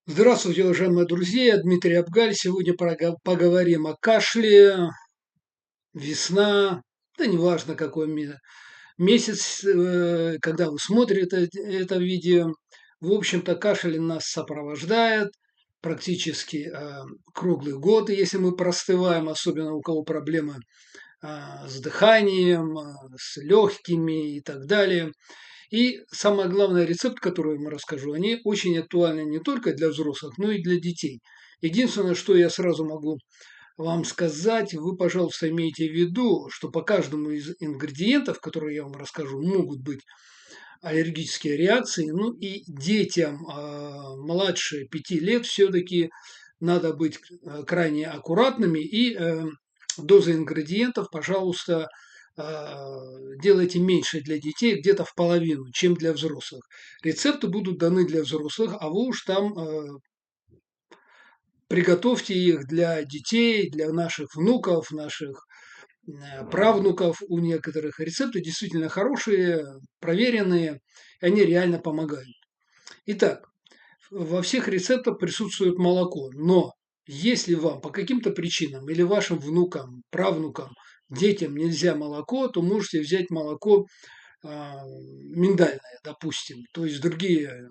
Здравствуйте, уважаемые друзья! Я Дмитрий Абгаль. Сегодня поговорим о кашле. Весна, да неважно какой месяц, когда вы смотрите это видео. В общем-то, кашель нас сопровождает практически круглый год, если мы простываем, особенно у кого проблемы с дыханием, с легкими и так далее. И самое главное, рецепт, который я вам расскажу, они очень актуальны не только для взрослых, но и для детей. Единственное, что я сразу могу вам сказать, вы, пожалуйста, имейте в виду, что по каждому из ингредиентов, которые я вам расскажу, могут быть аллергические реакции. Ну и детям младше 5 лет все-таки надо быть крайне аккуратными. И дозы ингредиентов, пожалуйста, делайте меньше для детей, где-то в половину, чем для взрослых. Рецепты будут даны для взрослых, а вы уж там приготовьте их для детей, для наших внуков, наших правнуков. У некоторых рецепты действительно хорошие, проверенные, и они реально помогают. Итак, во всех рецептах присутствует молоко, но если вам по каким-то причинам или вашим внукам, правнукам, детям нельзя молоко, то можете взять молоко миндальное, допустим, то есть другие,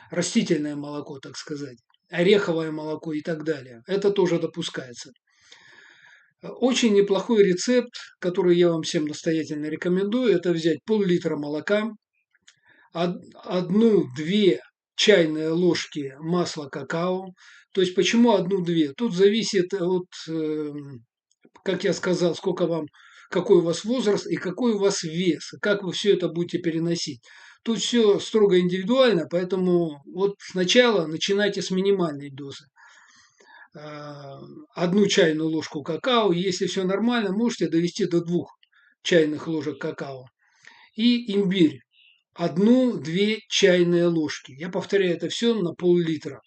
растительное молоко, так сказать, ореховое молоко и так далее. Это тоже допускается. Очень неплохой рецепт, который я вам всем настоятельно рекомендую, это взять пол-литра молока, одну-две чайные ложки масла какао. То есть почему одну-две? Тут зависит от, как я сказал, сколько вам, какой у вас возраст и какой у вас вес, и как вы все это будете переносить. Тут все строго индивидуально, поэтому вот сначала начинайте с минимальной дозы. Одну чайную ложку какао, если все нормально, можете довести до 2 чайных ложек какао. И имбирь. Одну-две чайные ложки. Я повторяю это все на пол-литра.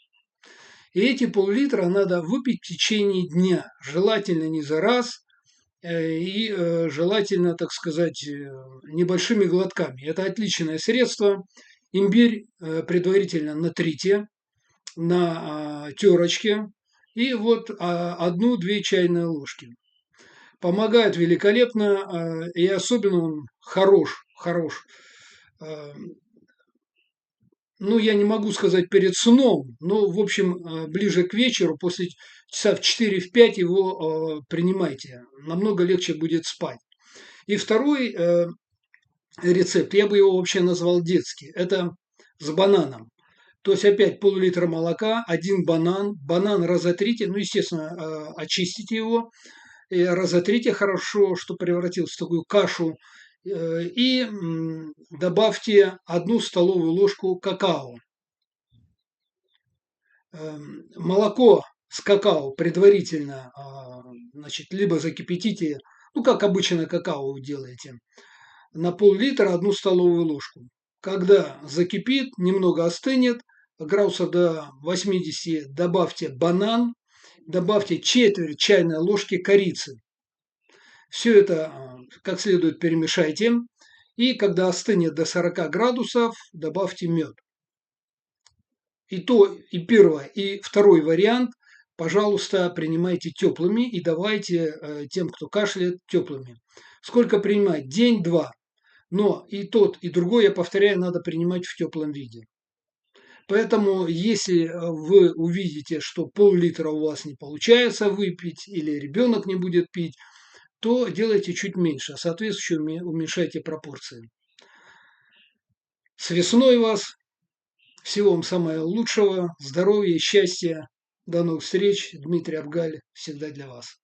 И эти пол-литра надо выпить в течение дня. Желательно не за раз, и желательно, так сказать, небольшими глотками. Это отличное средство. Имбирь предварительно натрите на терочке. И вот одну-две чайные ложки. Помогает великолепно, и особенно он хорош. э, Ну, я не могу сказать перед сном, но, в общем, ближе к вечеру, после часа в 4-5 его принимайте. Намного легче будет спать. И второй рецепт, я бы его вообще назвал детский, это с бананом. То есть опять пол-литра молока, один банан разотрите, ну, естественно, очистите его, и разотрите хорошо, чтобы превратился в такую кашу, и добавьте 1 столовую ложку какао. Молоко с какао предварительно, значит, либо закипятите, ну, как обычно какао вы делаете, на пол-литра 1 столовую ложку. Когда закипит, немного остынет, градусов до 80 добавьте банан, добавьте четверть чайной ложки корицы. Все это как следует перемешайте. И когда остынет до 40 градусов, добавьте мед. И то, и первое, и второй вариант, пожалуйста, принимайте теплыми и давайте тем, кто кашляет, теплыми. Сколько принимать? День-два. Но и тот, и другой, я повторяю, надо принимать в теплом виде. Поэтому, если вы увидите, что пол-литра у вас не получается выпить, или ребенок не будет пить, то делайте чуть меньше, соответствующе уменьшайте пропорции. С весной вас! Всего вам самого лучшего, здоровья, счастья. До новых встреч. Дмитрий Абгаль всегда для вас.